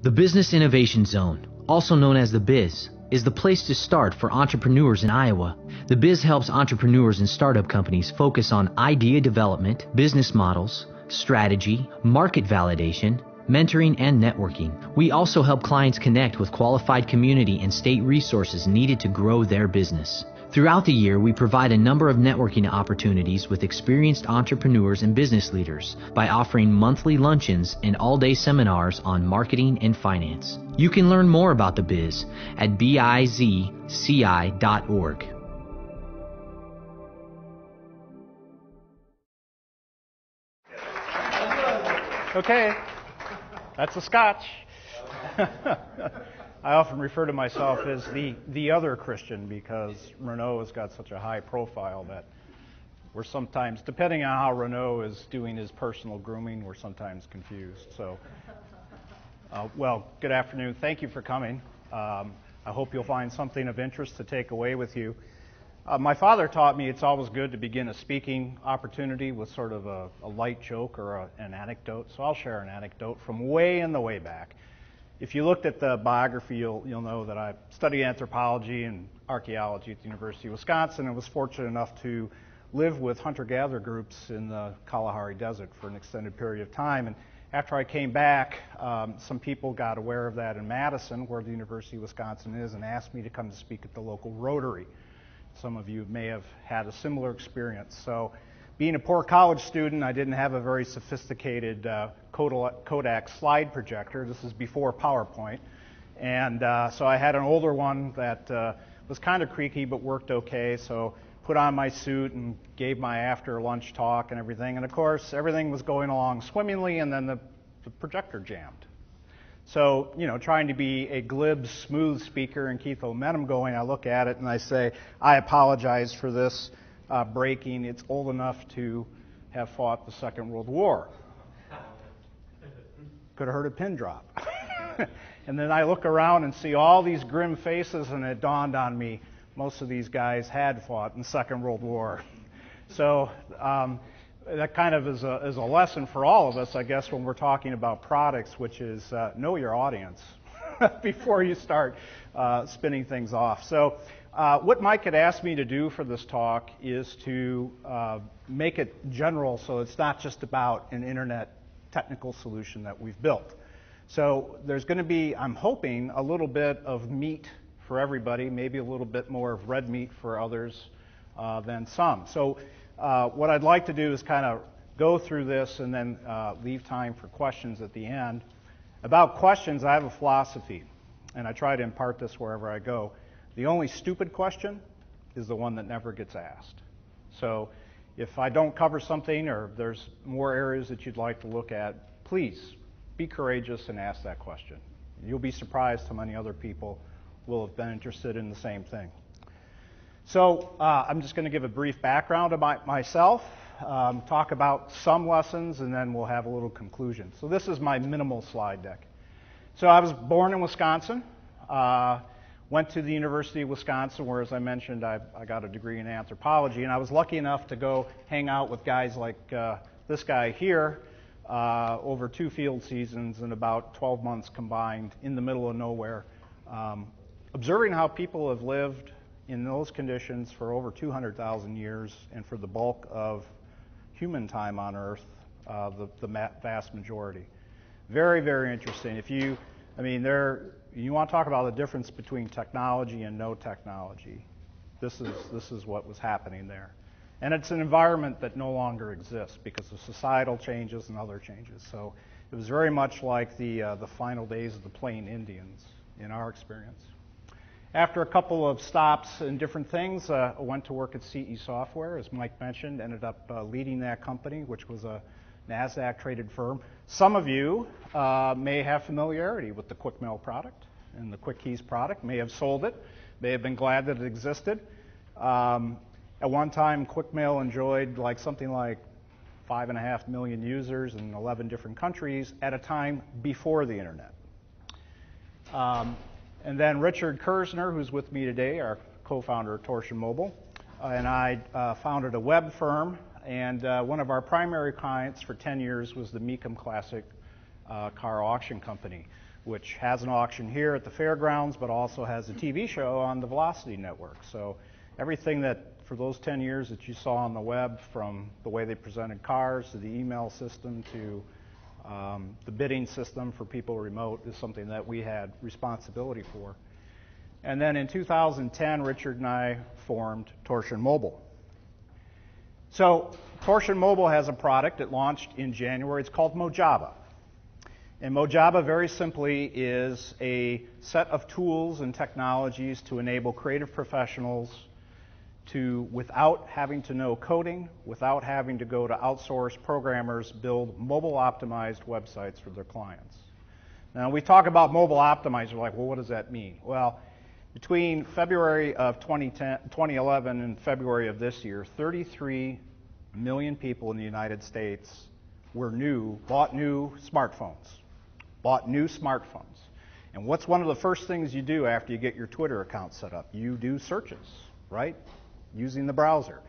The Business Innovation Zone, also known as the Biz, is the place to start for entrepreneurs in Iowa. The Biz helps entrepreneurs and startup companies focus on idea development, business models, strategy, market validation, mentoring, and networking. We also help clients connect with qualified community and state resources needed to grow their business. Throughout the year, we provide a number of networking opportunities with experienced entrepreneurs and business leaders by offering monthly luncheons and all-day seminars on marketing and finance. You can learn more about the Biz at bizci.org. Okay, that's a scotch. I often refer to myself as the other Christian because Renault has got such a high profile that we're sometimes, depending on how Renault is doing his personal grooming, we're sometimes confused. So, well, good afternoon. Thank you for coming. I hope you'll find something of interest to take away with you. My father taught me it's always good to begin a speaking opportunity with sort of a light joke or an anecdote. So I'll share an anecdote from way in the way back. If you looked at the biography, you'll know that I studied anthropology and archaeology at the University of Wisconsin and was fortunate enough to live with hunter-gatherer groups in the Kalahari Desert for an extended period of time. And after I came back, some people got aware of that in Madison, where the University of Wisconsin is, and asked me to come to speak at the local Rotary. Some of you may have had a similar experience. So, being a poor college student, I didn't have a very sophisticated Kodak slide projector. This is before PowerPoint. And so I had an older one that was kind of creaky but worked okay. So put on my suit and gave my after lunch talk and everything. And of course, everything was going along swimmingly, and then the projector jammed. So, you know, trying to be a glib, smooth speaker and keep the momentum going, I look at it and I say, I apologize for this breaking. It's old enough to have fought the Second World War. Could have heard a pin drop. And then I look around and see all these grim faces, and it dawned on me, most of these guys had fought in the Second World War. So that kind of is a lesson for all of us, I guess, when we're talking about products, which is know your audience before you start spinning things off. So what Mike had asked me to do for this talk is to make it general, so it's not just about an internet technical solution that we've built. So there's going to be, I'm hoping, a little bit of meat for everybody, maybe a little bit more of red meat for others than some. So what I'd like to do is kind of go through this and then leave time for questions at the end. About questions, I have a philosophy, and I try to impart this wherever I go. The only stupid question is the one that never gets asked. So if I don't cover something or there's more areas that you'd like to look at, please be courageous and ask that question. You'll be surprised how many other people will have been interested in the same thing. So I'm just going to give a brief background about myself, talk about some lessons, and then we'll have a little conclusion. So this is my minimal slide deck. So I was born in Wisconsin, went to the University of Wisconsin, where, as I mentioned, I got a degree in anthropology, and I was lucky enough to go hang out with guys like this guy here over 2 field seasons and about 12 months combined in the middle of nowhere, observing how people have lived in those conditions for over 200,000 years, and for the bulk of human time on Earth, the vast majority. Very, very interesting. You want to talk about the difference between technology and no technology. This is what was happening there. And it's an environment that no longer exists because of societal changes and other changes. So it was very much like the final days of the Plain Indians in our experience. After a couple of stops in different things, I went to work at CE Software, as Mike mentioned, ended up leading that company, which was a NASDAQ-traded firm. Some of you may have familiarity with the Quick Mail product and the Quick Keys product, may have sold it, may have been glad that it existed. At one time, Quick Mail enjoyed something like 5.5 million users in 11 different countries at a time before the internet. And then Richard Kersner, who's with me today, our co-founder of Torsion Mobile, and I founded a web firm, and one of our primary clients for 10 years was the Mecum Classic car auction company. which has an auction here at the fairgrounds, but also has a TV show on the Velocity Network. So everything that, for those 10 years that you saw on the web, from the way they presented cars to the email system to the bidding system for people remote, is something that we had responsibility for. And then in 2010, Richard and I formed Torsion Mobile. So Torsion Mobile has a product that launched in January. It's called Mojava. And Mojava, very simply, is a set of tools and technologies to enable creative professionals to, without having to know coding, without having to go to outsourced programmers, build mobile-optimized websites for their clients. Now, we talk about mobile optimized, we're like, well, what does that mean? Well, between February of 2011 and February of this year, 33 million people in the United States bought new smartphones. And what's one of the first things you do after you get your Twitter account set up? You do searches, right? Using the browser.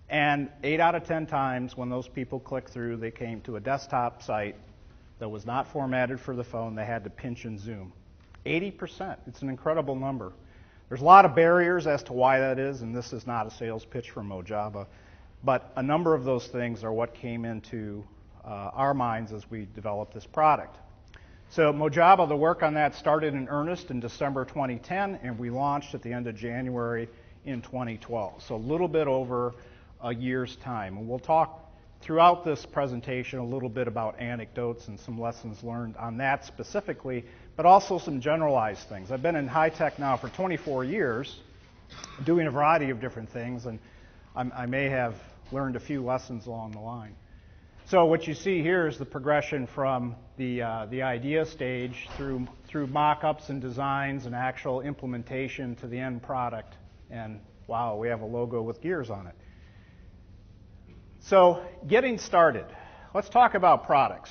And 8 out of 10 times when those people clicked through, they came to a desktop site that was not formatted for the phone. They had to pinch and zoom. 80%. It's an incredible number. There's a lot of barriers as to why that is, and this is not a sales pitch for Mojava, but a number of those things are what came into our minds as we developed this product. So Mojava, the work on that started in earnest in December 2010, and we launched at the end of January in 2012. So a little bit over a year's time. And we'll talk throughout this presentation a little bit about anecdotes and some lessons learned on that specifically, but also some generalized things. I've been in high tech now for 24 years, doing a variety of different things, and I may have learned a few lessons along the line. So what you see here is the progression from the idea stage through mock-ups and designs and actual implementation to the end product. And wow, we have a logo with gears on it. So getting started, let's talk about products.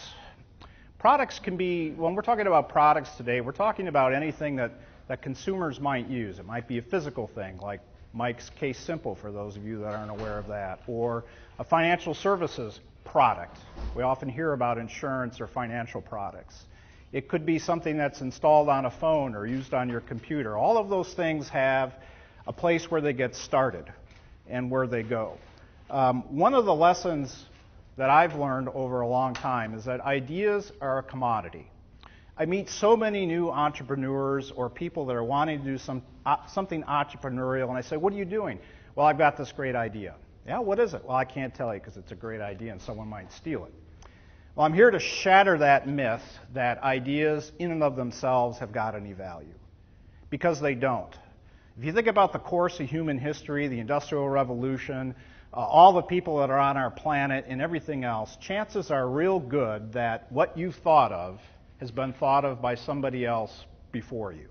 Products can be, when we're talking about products today, we're talking about anything that consumers might use. It might be a physical thing, like Mike's Case Simple, for those of you that aren't aware of that, or a financial services product. We often hear about insurance or financial products. It could be something that's installed on a phone or used on your computer. All of those things have a place where they get started and where they go. One of the lessons that I've learned over a long time is that ideas are a commodity. I meet so many new entrepreneurs or people that are wanting to do something entrepreneurial, and I say, what are you doing? Well, I've got this great idea. Yeah, what is it? Well, I can't tell you because it's a great idea and someone might steal it. Well, I'm here to shatter that myth that ideas in and of themselves have got any value, because they don't. If you think about the course of human history, the Industrial Revolution, all the people that are on our planet and everything else, chances are real good that what you've thought of has been thought of by somebody else before you.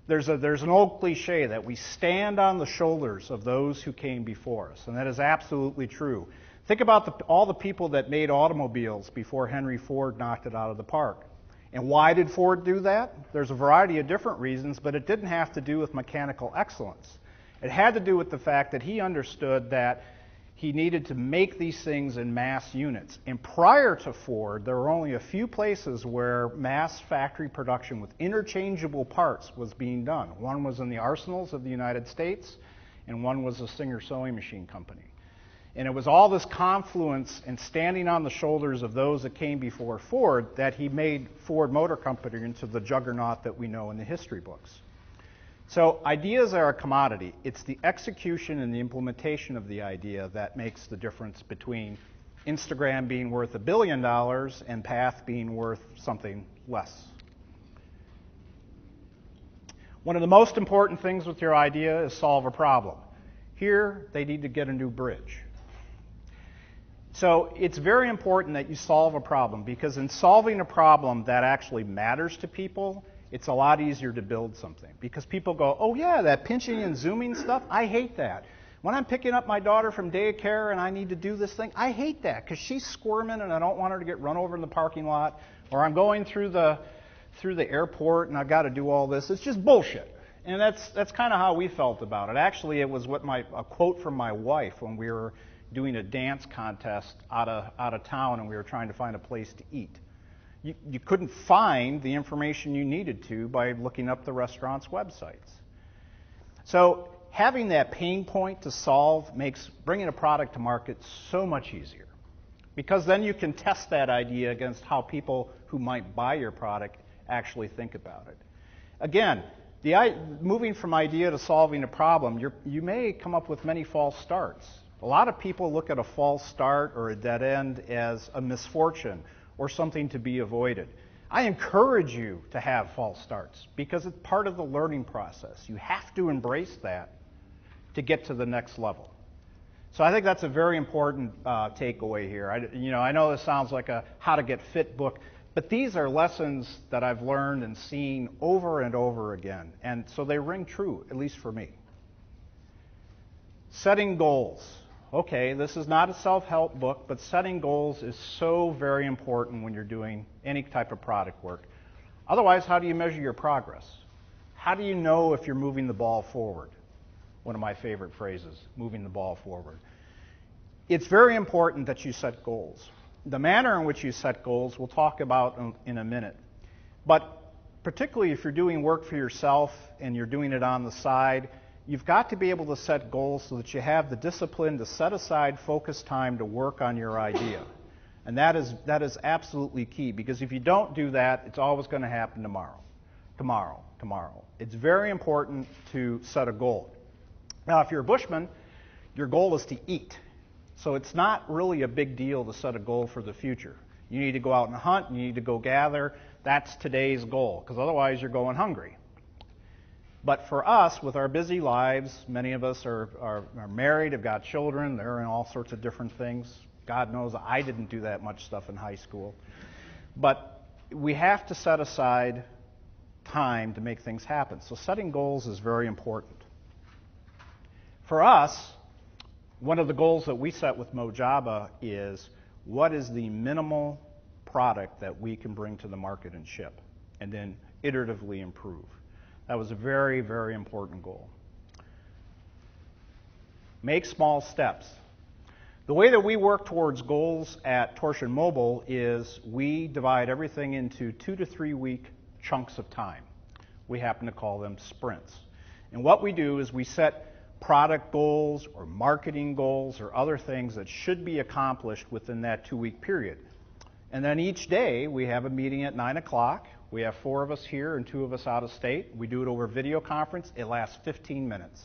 There's an old cliche that we stand on the shoulders of those who came before us, and that is absolutely true. Think about all the people that made automobiles before Henry Ford knocked it out of the park. And why did Ford do that? There's a variety of different reasons, but it didn't have to do with mechanical excellence. It had to do with the fact that he understood that he needed to make these things in mass units. And prior to Ford, there were only a few places where mass factory production with interchangeable parts was being done. One was in the arsenals of the United States, and one was a Singer sewing machine company. And it was all this confluence and standing on the shoulders of those that came before Ford that he made Ford Motor Company into the juggernaut that we know in the history books. So ideas are a commodity. It's the execution and the implementation of the idea that makes the difference between Instagram being worth $1 billion and Path being worth something less. One of the most important things with your idea is solve a problem. Here, they need to get a new bridge. So it's very important that you solve a problem, because in solving a problem that actually matters to people, it's a lot easier to build something. Because people go, oh yeah, that pinching and zooming stuff, I hate that. When I'm picking up my daughter from daycare and I need to do this thing, I hate that because she's squirming and I don't want her to get run over in the parking lot. Or I'm going through the airport and I've got to do all this. It's just bullshit. And that's kind of how we felt about it. Actually, it was a quote from my wife when we were doing a dance contest out of town and we were trying to find a place to eat. You couldn't find the information you needed to by looking up the restaurant's websites. So having that pain point to solve makes bringing a product to market so much easier, because then you can test that idea against how people who might buy your product actually think about it. Again, moving from idea to solving a problem, you may come up with many false starts. A lot of people look at a false start or a dead end as a misfortune or something to be avoided. I encourage you to have false starts because it's part of the learning process. You have to embrace that to get to the next level. So I think that's a very important takeaway here. I know this sounds like a how to get fit book, but these are lessons that I've learned and seen over and over again, and so they ring true, at least for me. Setting goals. Okay, this is not a self-help book, but setting goals is so very important when you're doing any type of product work. Otherwise, how do you measure your progress? How do you know if you're moving the ball forward? One of my favorite phrases, moving the ball forward. It's very important that you set goals. The manner in which you set goals we'll talk about in a minute. But particularly if you're doing work for yourself and you're doing it on the side, you've got to be able to set goals so that you have the discipline to set aside focused time to work on your idea. And that is absolutely key, because if you don't do that, it's always going to happen tomorrow. It's very important to set a goal. Now, if you're a bushman, your goal is to eat. So it's not really a big deal to set a goal for the future. You need to go out and hunt, you need to go gather. That's today's goal, because otherwise you're going hungry. But for us, with our busy lives, many of us are married, have got children, they're in all sorts of different things. God knows I didn't do that much stuff in high school. But we have to set aside time to make things happen. So setting goals is very important. For us, one of the goals that we set with Mojaba is, what is the minimal product that we can bring to the market and ship, and then iteratively improve. That was a very, very important goal. Make small steps. The way that we work towards goals at Torsion Mobile is we divide everything into 2 to 3 week chunks of time. We happen to call them sprints. And what we do is we set product goals or marketing goals or other things that should be accomplished within that 2 week period. And then each day we have a meeting at 9 o'clock. We have 4 of us here and 2 of us out of state. We do it over video conference. It lasts 15 minutes.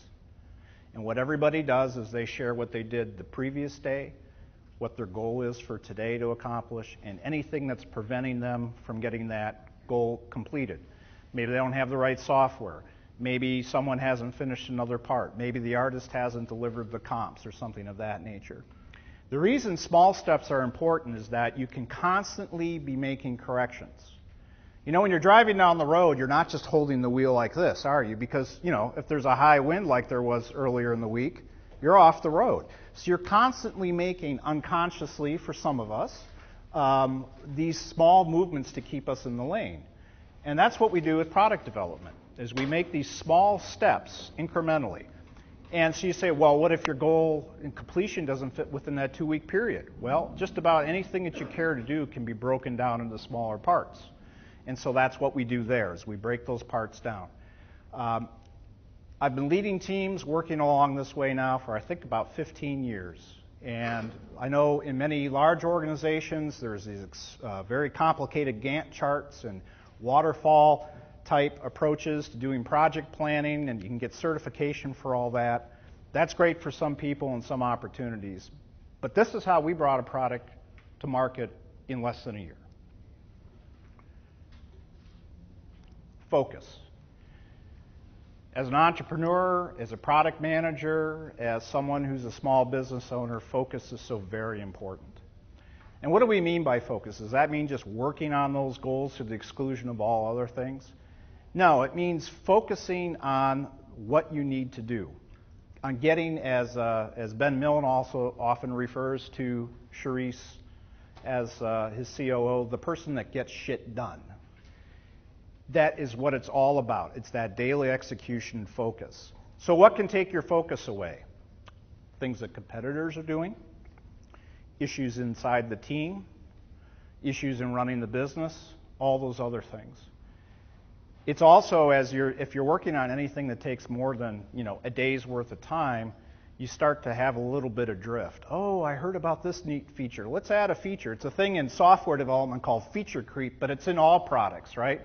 And what everybody does is they share what they did the previous day, what their goal is for today to accomplish, and anything that's preventing them from getting that goal completed. Maybe they don't have the right software. Maybe someone hasn't finished another part. Maybe the artist hasn't delivered the comps or something of that nature. The reason small steps are important is that you can constantly be making corrections. You know, when you're driving down the road, you're not just holding the wheel like this, are you? Because, if there's a high wind like there was earlier in the week, you're off the road. So you're constantly making, unconsciously for some of us, these small movements to keep us in the lane. And that's what we do with product development, is we make these small steps incrementally. And so you say, well, what if your goal in completion doesn't fit within that 2 week period? Well, just about anything that you care to do can be broken down into smaller parts. And so that's what we do there, is we break those parts down. I've been leading teams working along this way now for, I think, about 15 years. And I know in many large organizations, there's these very complicated Gantt charts and waterfall type approaches to doing project planning, and you can get certification for all that. That's great for some people and some opportunities. But this is how we brought a product to market in less than a year. Focus. As an entrepreneur, as a product manager, as someone who's a small business owner, focus is so very important. And what do we mean by focus? Does that mean just working on those goals to the exclusion of all other things? No, it means focusing on what you need to do, on getting, as Ben Millen also often refers to Charisse as his COO, the person that gets shit done. That is what it's all about. It's that daily execution focus. So what can take your focus away? Things that competitors are doing, issues inside the team, issues in running the business, all those other things. It's also, if you're working on anything that takes more than a day's worth of time, you start to have a little bit of drift. Oh, I heard about this neat feature. Let's add a feature. It's a thing in software development called feature creep, but it's in all products, right?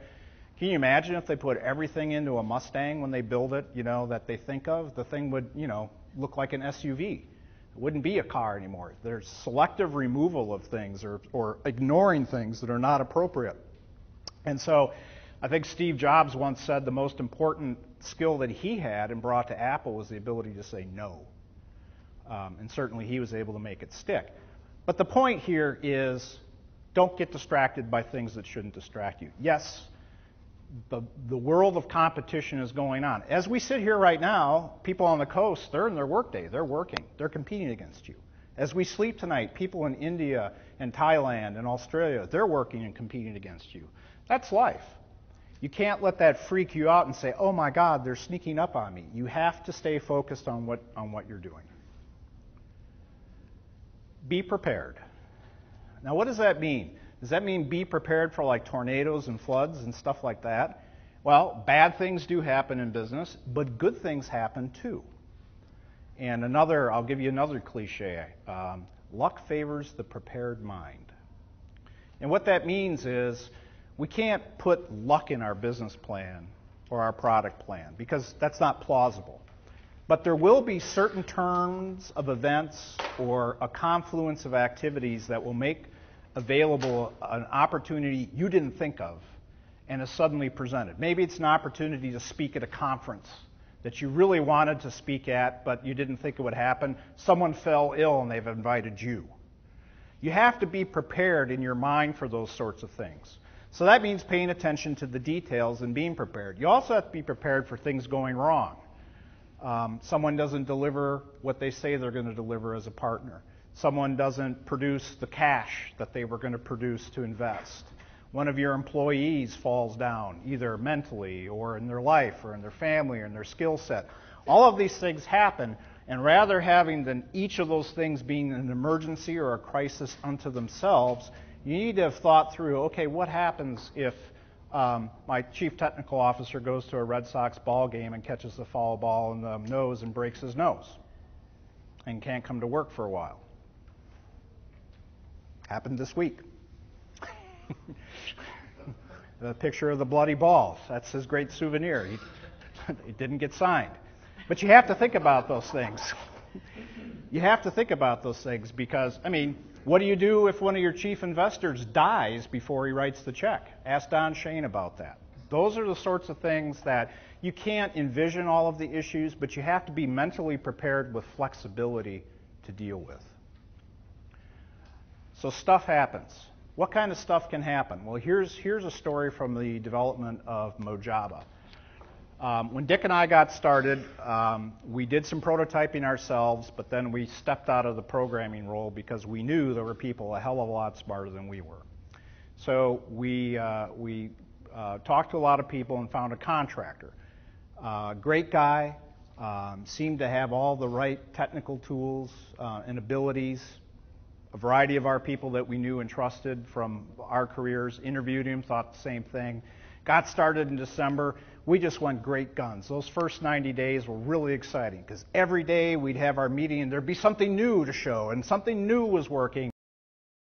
Can you imagine if they put everything into a Mustang when they build it, that they think of? The thing would, look like an SUV. It wouldn't be a car anymore. There's selective removal of things or ignoring things that are not appropriate. And so I think Steve Jobs once said the most important skill that he had and brought to Apple was the ability to say no. And certainly he was able to make it stick. But the point here is, don't get distracted by things that shouldn't distract you. Yes, the world of competition is going on. As we sit here right now, people on the coast, they're in their workday. They're working. They're competing against you. As we sleep tonight, people in India and Thailand and Australia, they're working and competing against you. That's life. You can't let that freak you out and say, oh my God, they're sneaking up on me. You have to stay focused on what you're doing. Be prepared. Now, what does that mean? Does that mean be prepared for like tornadoes and floods and stuff like that? Well, bad things do happen in business, but good things happen too. And I'll give you another cliche. Luck favors the prepared mind. And what that means is we can't put luck in our business plan or our product plan because that's not plausible. But there will be certain turns of events or a confluence of activities that will make available an opportunity you didn't think of and is suddenly presented. Maybe it's an opportunity to speak at a conference that you really wanted to speak at, but you didn't think it would happen. Someone fell ill and they've invited you. You have to be prepared in your mind for those sorts of things. So that means paying attention to the details and being prepared. You also have to be prepared for things going wrong. Someone doesn't deliver what they say they're going to deliver as a partner. Someone doesn't produce the cash that they were going to produce to invest. One of your employees falls down, either mentally or in their life or in their family or in their skill set. All of these things happen, and rather having each of those things being an emergency or a crisis unto themselves, you need to have thought through, okay, what happens if my chief technical officer goes to a Red Sox ball game and catches the foul ball in the nose and breaks his nose and can't come to work for a while? Happened this week. The picture of the bloody balls. That's his great souvenir. It didn't get signed. But you have to think about those things. You have to think about those things because, what do you do if one of your chief investors dies before he writes the check? Ask Don Shane about that. Those are the sorts of things that you can't envision all of the issues, but you have to be mentally prepared with flexibility to deal with. So stuff happens. What kind of stuff can happen? Well, here's a story from the development of Mojave. When Dick and I got started, we did some prototyping ourselves, but then we stepped out of the programming role because we knew there were people a hell of a lot smarter than we were. So we talked to a lot of people and found a contractor. Great guy, seemed to have all the right technical tools and abilities. A variety of our people that we knew and trusted from our careers interviewed him, thought the same thing. Got started in December. We just went great guns. Those first 90 days were really exciting because every day we'd have our meeting and there'd be something new to show and something new was working.